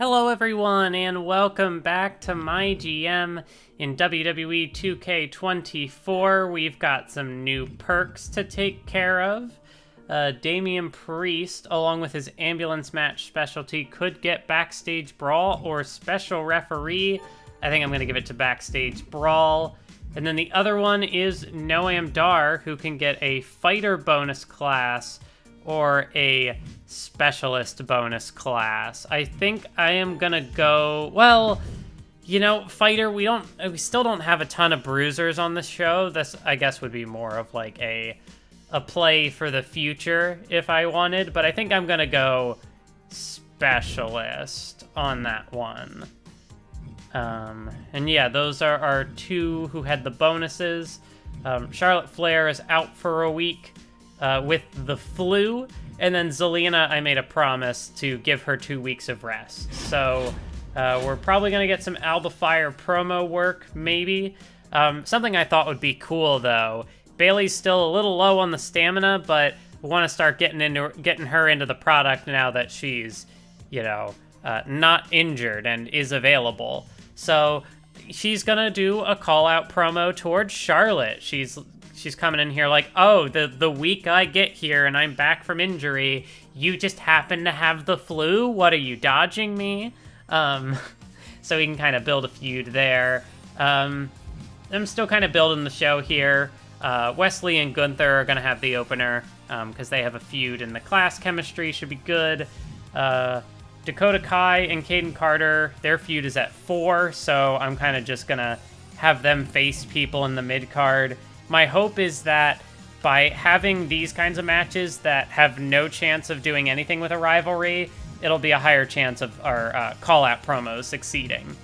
Hello everyone, and welcome back to MyGM in WWE 2K24. We've got some new perks to take care of. Damian Priest, along with his ambulance match specialty, could get Backstage Brawl or Special Referee. I think I'm going to give it to Backstage Brawl. And then the other one is Noam Dar, who can get a Fighter bonus class or a Specialist bonus class. I think I am gonna go, well, you know, Fighter, we still don't have a ton of bruisers on the show. This, I guess, would be more of like a play for the future if I wanted, but I think I'm gonna go Specialist on that one. And yeah, those are our two who had the bonuses. Charlotte Flair is out for a week with the flu, and then Zelina, I made a promise to give her 2 weeks of rest. So we're probably going to get some Alba Fire promo work, maybe. Something I thought would be cool, though. Bayley's still a little low on the stamina, but we want to start getting her into the product now that she's, you know, not injured and is available. So she's going to do a call-out promo towards Charlotte. She's coming in here like, oh, the week I get here and I'm back from injury, you just happen to have the flu? What, are you dodging me? So we can kind of build a feud there. I'm still kind of building the show here. Wesley and Gunther are going to have the opener because they have a feud and the class chemistry should be good. Dakota Kai and Caden Carter, their feud is at 4, so I'm kind of just going to have them face people in the mid-card. My hope is that by having these kinds of matches that have no chance of doing anything with a rivalry, it'll be a higher chance of our call-out promos succeeding.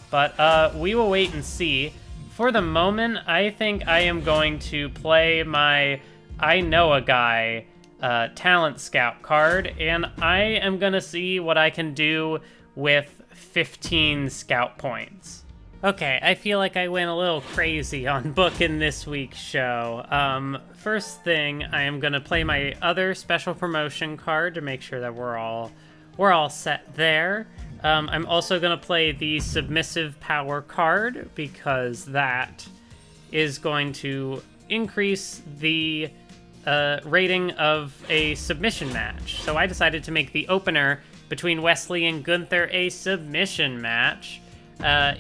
But we will wait and see. For the moment, I think I am going to play my I Know a Guy Talent Scout card, and I am going to see what I can do with 15 Scout points. Okay, I feel like I went a little crazy on booking this week's show. First thing, I am gonna play my other special promotion card to make sure that we're all set there. I'm also gonna play the submissive power card because that is going to increase the rating of a submission match. So I decided to make the opener between Wesley and Gunther a submission match.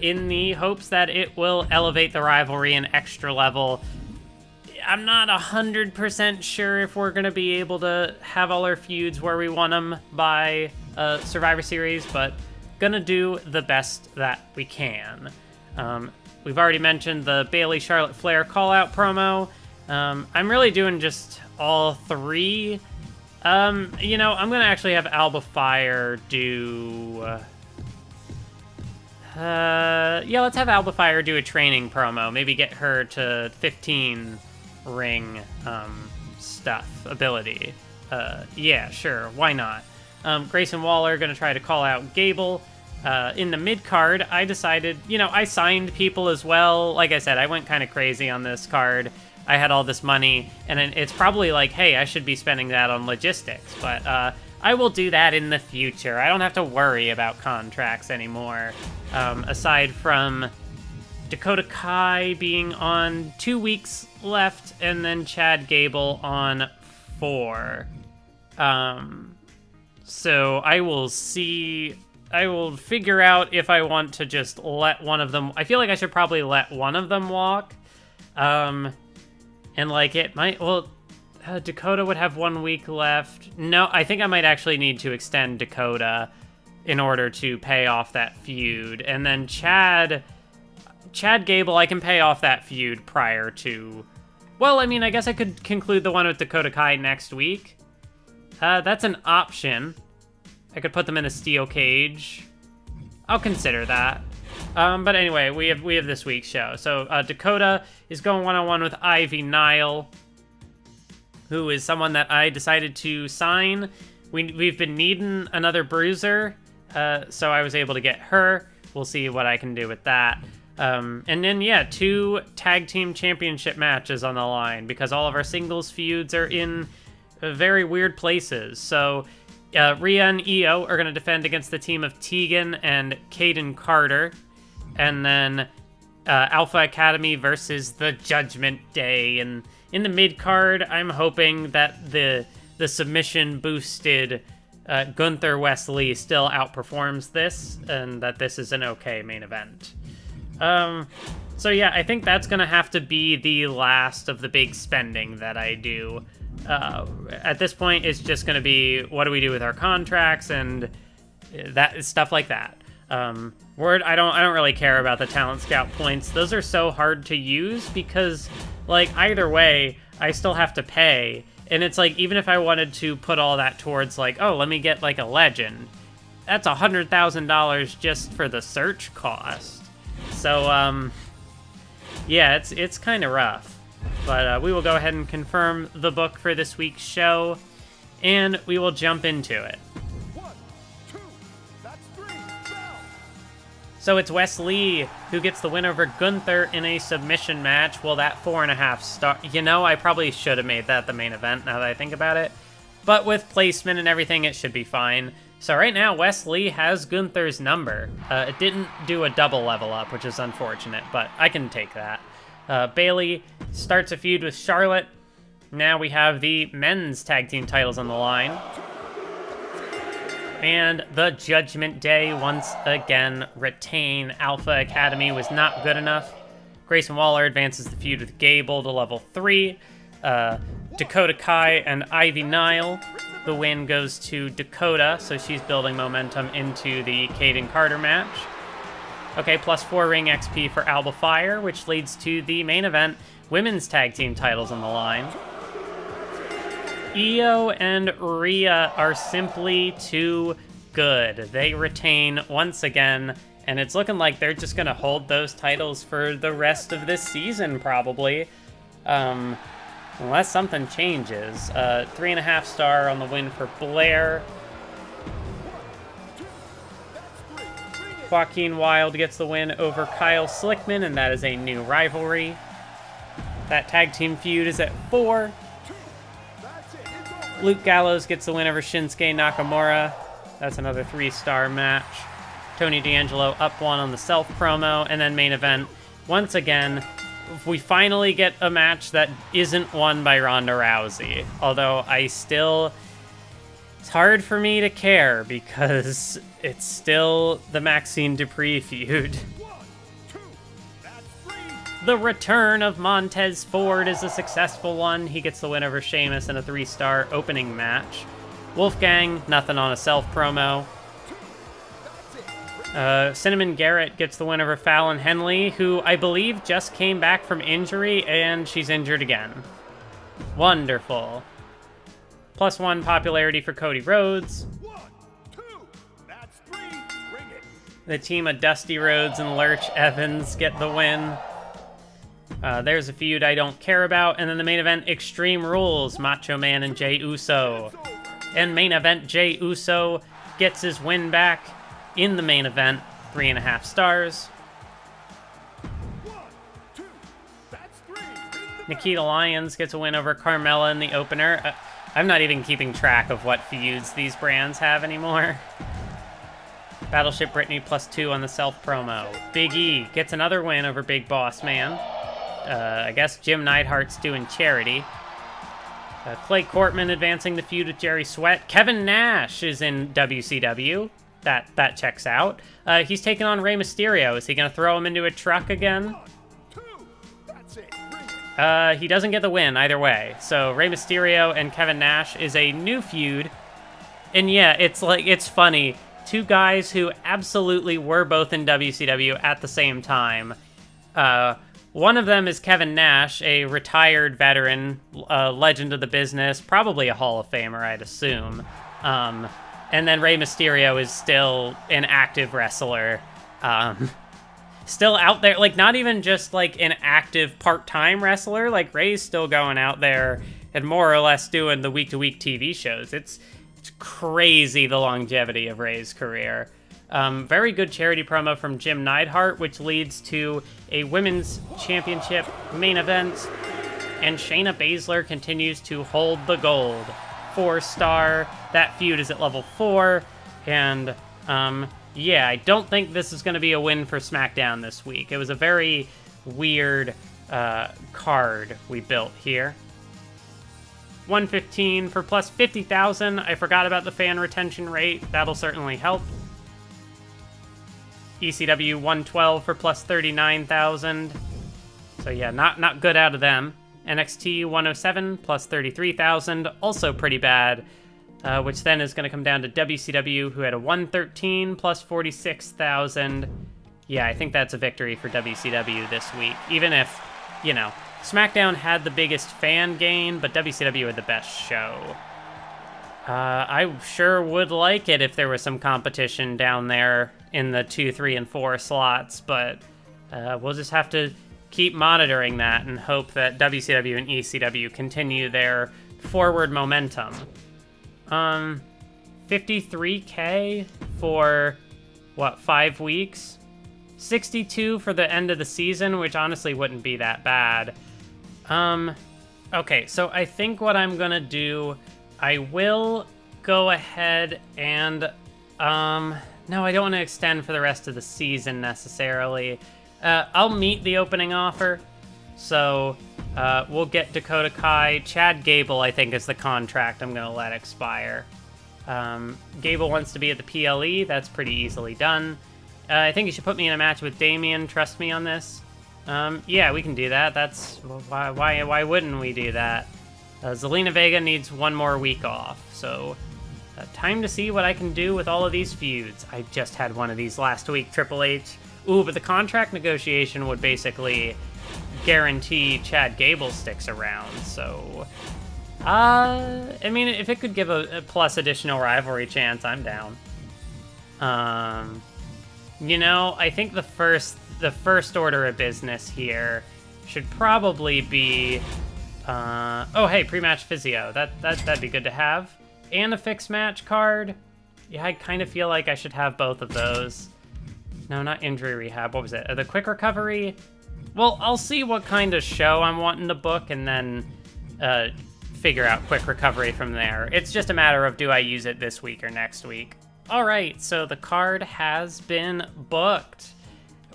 In the hopes that it will elevate the rivalry an extra level. I'm not 100% sure if we're going to be able to have all our feuds where we want them by Survivor Series, but gonna do the best that we can. We've already mentioned the Bayley Charlotte Flair call-out promo. I'm really doing just all 3. You know, I'm going to actually have Alba Fire do... yeah, let's have Alba Fire do a training promo. Maybe get her to 15 ring, stuff, ability. Yeah, sure, why not? Grayson Waller gonna try to call out Gable. In the mid-card, I decided, you know, I signed people as well. Like I said, I went kind of crazy on this card. I had all this money, and it's probably like, hey, I should be spending that on logistics, but, I will do that in the future. I don't have to worry about contracts anymore. Aside from Dakota Kai being on 2 weeks left, and then Chad Gable on 4. So I will see... I will figure out if I want to just let one of them... I feel like I should probably let one of them walk. And, like, it might... Well... Dakota would have 1 week left. No, I think I might actually need to extend Dakota in order to pay off that feud. And then Chad Gable, I can pay off that feud prior to... Well, I mean, I guess I could conclude the one with Dakota Kai next week. That's an option. I could put them in a steel cage. I'll consider that. But anyway, we have this week's show. So Dakota is going one-on-one with Ivy Nile, who is someone that I decided to sign. We've been needing another bruiser, so I was able to get her. We'll see what I can do with that. And then, yeah, 2 tag team championship matches on the line, because all of our singles feuds are in very weird places. So Rhea and Io are going to defend against the team of Tegan and Caden Carter. And then Alpha Academy versus the Judgment Day. And in the mid-card, I'm hoping that the submission-boosted Gunther Wesley still outperforms this, and that this is an okay main event. So yeah, I think that's going to have to be the last of the big spending that I do. At this point, it's just going to be, what do we do with our contracts and that stuff like that. I don't really care about the talent scout points. Those are so hard to use because, like, either way, I still have to pay. And it's like, even if I wanted to put all that towards, like, oh, let me get, like, a legend, that's $100,000 just for the search cost. So, yeah, it's kind of rough. But we will go ahead and confirm the book for this week's show, and we will jump into it. 1, 2, that's 3, now. So it's Wesley who gets the win over Gunther in a submission match. Well, that 4.5 star... You know, I probably should have made that the main event now that I think about it. But with placement and everything, it should be fine. So right now, Wesley has Gunther's number. It didn't do a double level up, which is unfortunate, but I can take that. Bayley starts a feud with Charlotte. Now we have the men's tag team titles on the line. And the Judgment Day once again retain. Alpha Academy was not good enough. Grayson Waller advances the feud with Gable to level 3. Dakota Kai and Ivy Nile. The win goes to Dakota, so she's building momentum into the Caden Carter match. Okay, +4 ring XP for Alba Fire, which leads to the main event, women's tag team titles on the line. Io and Rhea are simply too good. They retain once again, and it's looking like they're just going to hold those titles for the rest of this season, probably. Unless something changes. 3.5 star on the win for Blair. Joaquin Wilde gets the win over Kyle Slickman, and that is a new rivalry. That tag team feud is at 4. Luke Gallows gets the win over Shinsuke Nakamura. That's another 3-star match. Tony D'Angelo up 1 on the self promo, and then main event. Once again, we finally get a match that isn't won by Ronda Rousey. Although it's hard for me to care because it's still the Maxine Dupree feud. 1, 2, that's 3. The return of Montez Ford is a successful one. He gets the win over Sheamus in a 3-star opening match. Wolfgang, nothing on a self promo. Cinnamon Garrett gets the win over Fallon Henley, who I believe just came back from injury, and she's injured again. Wonderful. +1 popularity for Cody Rhodes. 1, 2, that's 3. Bring it. The team of Dusty Rhodes and Lurch Evans get the win. There's a feud I don't care about. And then the main event, Extreme Rules, Macho Man and Jey Uso. And main event, Jey Uso gets his win back in the main event, 3.5 stars. 1, 2, that's 3. Nikita Lyons gets a win over Carmella in the opener. I'm not even keeping track of what feuds these brands have anymore. Battleship Brittany +2 on the self promo. Big E gets another win over Big Boss Man. I guess Jim Neidhart's doing charity. Clay Cortman advancing the feud with Jerry Sweat. Kevin Nash is in WCW. That checks out. He's taking on Rey Mysterio. Is he going to throw him into a truck again? 1, 2, that's it. Bring it. He doesn't get the win either way. So Rey Mysterio and Kevin Nash is a new feud. And yeah, it's funny. Two guys who absolutely were both in WCW at the same time. One of them is Kevin Nash, a retired veteran, legend of the business, probably a Hall of Famer, I'd assume. And then Rey Mysterio is still an active wrestler. Still out there, like, not even just, like, an active part-time wrestler. Like, Rey's still going out there and more or less doing the week-to-week TV shows. It's crazy, the longevity of Rey's career. Very good charity promo from Jim Neidhart, which leads to a women's championship main event. And Shayna Baszler continues to hold the gold 4-star. That feud is at level 4, and yeah, I don't think this is going to be a win for SmackDown this week. It was a very weird card we built here. 115 for plus 50,000. I forgot about the fan retention rate. That'll certainly help. ECW 112 for plus 39,000. So yeah, not good out of them. NXT 107 plus 33,000. Also pretty bad. Which then is going to come down to WCW, who had a 113 plus 46,000. Yeah, I think that's a victory for WCW this week. Even if, you know, SmackDown had the biggest fan gain, but WCW had the best show. I sure would like it if there was some competition down there in the 2, 3, and 4 slots, but we'll just have to keep monitoring that and hope that WCW and ECW continue their forward momentum. 53K for, what, 5 weeks? 62 for the end of the season, which honestly wouldn't be that bad. Okay, so I think what I'm gonna do, I will go ahead and, no, I don't want to extend for the rest of the season necessarily. I'll meet the opening offer, so we'll get Dakota Kai. Chad Gable, I think, is the contract I'm gonna let expire. Gable wants to be at the PLE, that's pretty easily done. I think you should put me in a match with Damien, trust me on this. Yeah, we can do that. That's why wouldn't we do that? Zelina Vega needs 1 more week off, so time to see what I can do with all of these feuds. I just had one of these last week, Triple H. Ooh, but the contract negotiation would basically guarantee Chad Gable sticks around, so I mean, if it could give a plus additional rivalry chance, I'm down. You know, I think the first order of business here should probably be, oh hey, pre-match physio. That'd be good to have. And a fixed match card. Yeah, I kind of feel like I should have both of those. No, not injury rehab. What was it? The quick recovery? Well, I'll see what kind of show I'm wanting to book and then figure out quick recovery from there. It's just a matter of do I use it this week or next week. All right, so the card has been booked.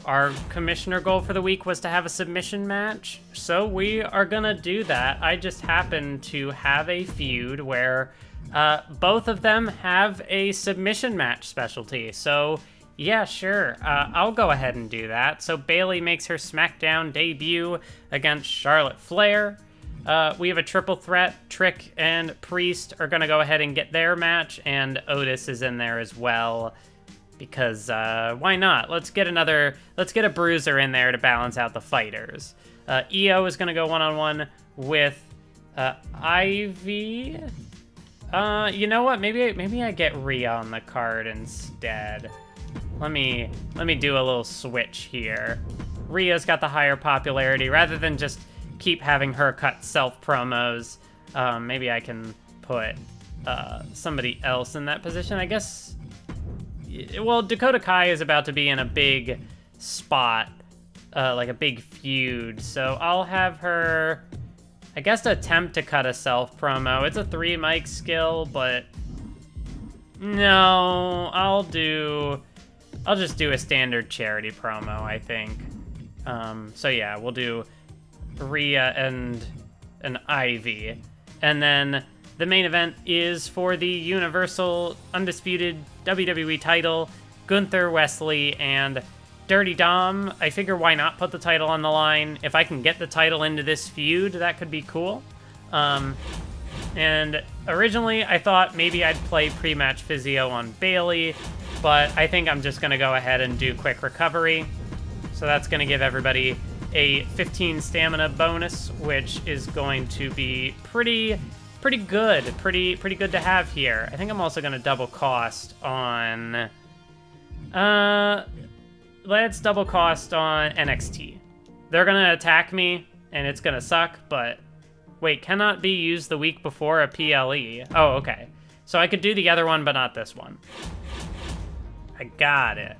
Our commissioner goal for the week was to have a submission match, so we are gonna do that. I just happen to have a feud where both of them have a submission match specialty, so yeah, sure, I'll go ahead and do that. So Bayley makes her SmackDown debut against Charlotte Flair. We have a triple threat. Trick and Priest are gonna go ahead and get their match, and Otis is in there as well, because why not? Let's get a bruiser in there to balance out the fighters. Io is gonna go one-on-one with Ivy. You know what? Maybe I get Rhea on the card instead. Let me do a little switch here. Rhea's got the higher popularity. Rather than just keep having her cut self-promos, maybe I can put somebody else in that position. I guess, well, Dakota Kai is about to be in a big spot, like a big feud, so I'll have her, I guess, attempt to cut a self-promo. It's a 3 mic skill, but no, I'll just do a standard charity promo, I think. So yeah, we'll do Rhea and an Ivy. And then the main event is for the Universal Undisputed WWE title, Gunther, Wesley, and Dirty Dom. I figure why not put the title on the line? If I can get the title into this feud, that could be cool. And originally I thought maybe I'd play pre-match physio on Bayley, but I think I'm just gonna go ahead and do quick recovery. So that's gonna give everybody a 15 stamina bonus, which is going to be pretty good, pretty good to have here. I think I'm also gonna double cost on, let's double cost on NXT. They're gonna attack me, and it's gonna suck, but wait, cannot be used the week before a PLE. Oh, okay. So I could do the other one, but not this one. I got it.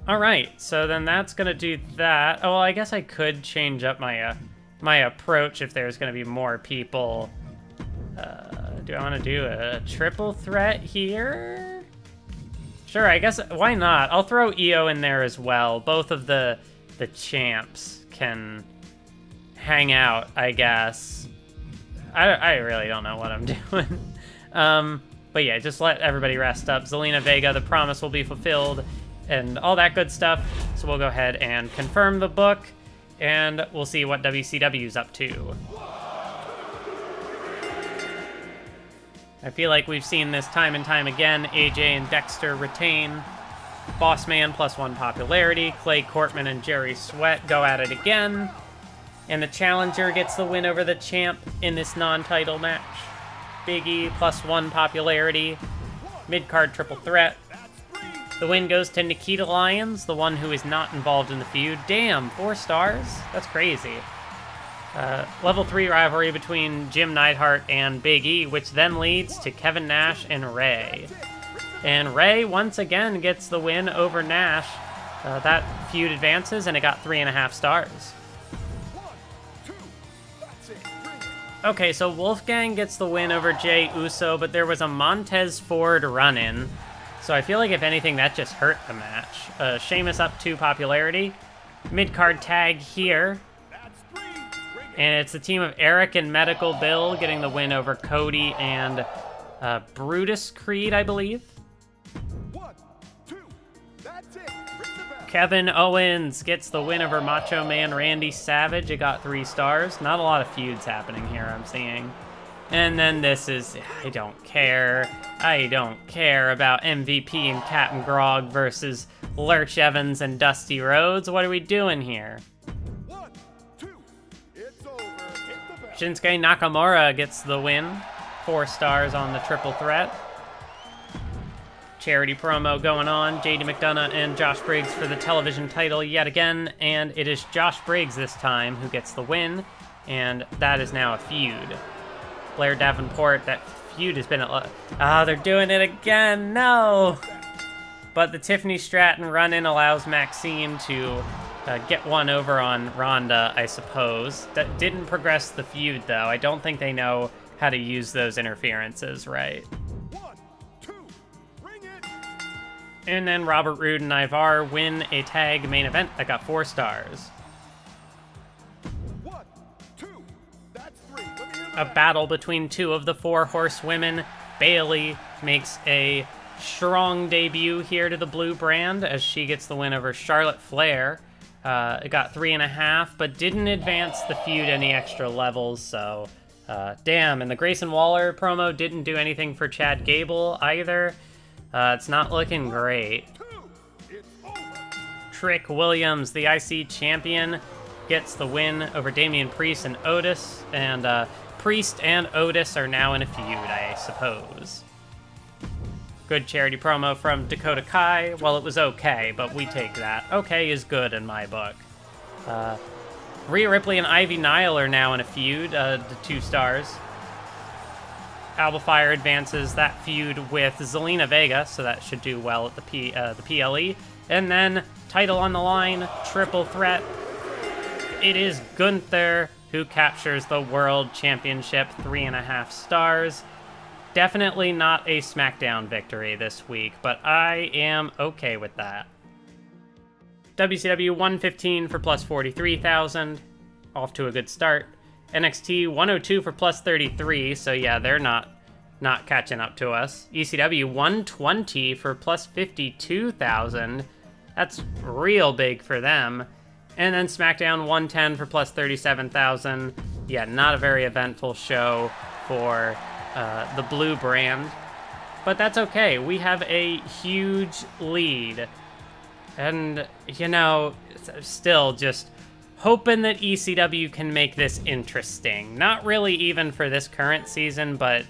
All right, so then that's gonna do that. Oh, well, I guess I could change up my my approach if there's gonna be more people Do I want to do a triple threat here? Sure, I guess, why not? I'll throw EO in there as well. Both of the champs can hang out, I guess. I really don't know what I'm doing. But yeah, just let everybody rest up. Zelina Vega, the promise will be fulfilled, and all that good stuff. So we'll go ahead and confirm the book, and we'll see what WCW's up to. I feel like we've seen this time and time again. AJ and Dexter retain. Bossman +1 popularity. Clay Cortman and Jerry Sweat go at it again. And the challenger gets the win over the champ in this non-title match. Big E +1 popularity. Mid-card triple threat. The win goes to Nikita Lyons, the one who is not involved in the feud. Damn, 4 stars? That's crazy. Level 3 rivalry between Jim Neidhart and Big E, which then leads to Kevin Nash and Ray. And Ray, once again, gets the win over Nash. That feud advances, and it got 3.5 stars. Okay, so Wolfgang gets the win over Jey Uso, but there was a Montez Ford run-in. So I feel like, if anything, that just hurt the match. Sheamus up 2 popularity. Mid-card tag here. And it's the team of Eric and Medical Bill getting the win over Cody and Brutus Creed, I believe. 1, 2, that's it. Kevin Owens gets the win over Macho Man Randy Savage. It got 3 stars. Not a lot of feuds happening here, I'm seeing. And then this is, I don't care. I don't care about MVP and Captain Grog versus Lurch Evans and Dusty Rhodes. What are we doing here? Shinsuke Nakamura gets the win. 4 stars on the triple threat. Charity promo going on. JD McDonough and Josh Briggs for the television title yet again. And it is Josh Briggs this time who gets the win. And that is now a feud. Blair Davenport, that feud has been a lot. Ah, they're doing it again. No! But the Tiffany Stratton run-in allows Maxine to get one over on Ronda, I suppose. That didn't progress the feud, though. I don't think they know how to use those interferences right. 1, 2, bring it. And then Robert Roode and Ivar win a tag main event that got 4 stars. 1, 2, that's 3. A battle between 2 of the 4 horsewomen. Bayley makes a strong debut here to the blue brand as she gets the win over Charlotte Flair. It got 3.5, but didn't advance the feud any extra levels, so damn. And the Grayson Waller promo didn't do anything for Chad Gable either. It's not looking great. Trick Williams, the IC champion, gets the win over Damian Priest and Otis, and Priest and Otis are now in a feud, I suppose. Good charity promo from Dakota Kai. Well, it was okay, but we take that. Okay is good in my book. Rhea Ripley and Ivy Nile are now in a feud, the 2 stars. Alba Fire advances that feud with Zelina Vega, so that should do well at the PLE. And then, title on the line, triple threat. It is Gunther who captures the World Championship, 3.5 stars. Definitely not a SmackDown victory this week, but I am okay with that. WCW 115 for plus 43,000. Off to a good start. NXT 102 for plus 33, so yeah, they're not catching up to us. ECW 120 for plus 52,000. That's real big for them. And then SmackDown 110 for plus 37,000. Yeah, not a very eventful show for the blue brand. But that's okay. We have a huge lead. And, you know, still just hoping that ECW can make this interesting. Not really even for this current season, but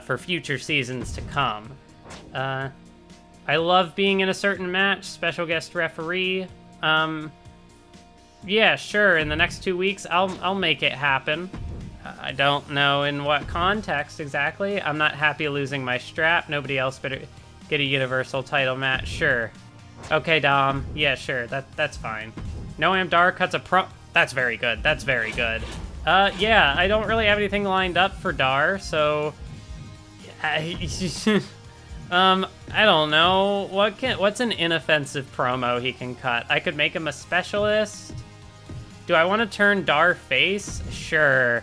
for future seasons to come. I love being in a certain match, special guest referee. Yeah, sure, in the next 2 weeks, I'll make it happen. I don't know in what context exactly. I'm not happy losing my strap. Nobody else better get a Universal title match. Sure. Okay, Dom. Yeah, sure. That's fine. Noam Dar cuts a pro... That's very good. That's very good. Yeah, I don't really have anything lined up for Dar, so I don't know. What's an inoffensive promo he can cut? I could make him a specialist. Do I want to turn Dar face? Sure.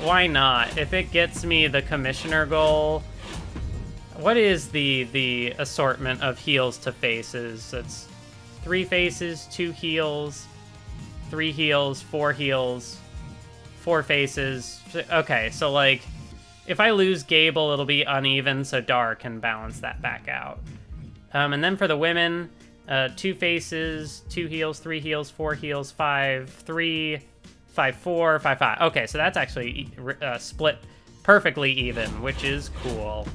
Why not? If it gets me the commissioner goal. What is the assortment of heals to faces? It's 3 faces, 2 heals, 3 heals, 4 heals, 4 faces. Okay, so like, if I lose Gable, it'll be uneven, so Dar can balance that back out. And then for the women, 2 faces, 2 heals, 3 heals, 4 heals, 5, 3, 5, 4, 5, 5. Okay, so that's actually split perfectly even, which is cool.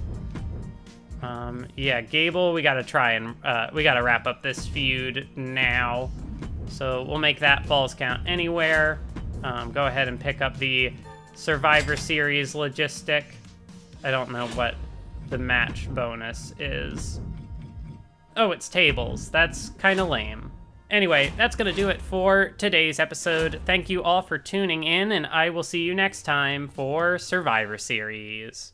Yeah, Gable, we gotta try and, we gotta wrap up this feud now. So we'll make that falls count anywhere. Go ahead and pick up the Survivor Series logistic. I don't know what the match bonus is. Oh, it's tables. That's kind of lame. Anyway, that's gonna do it for today's episode. Thank you all for tuning in, and I will see you next time for Survivor Series.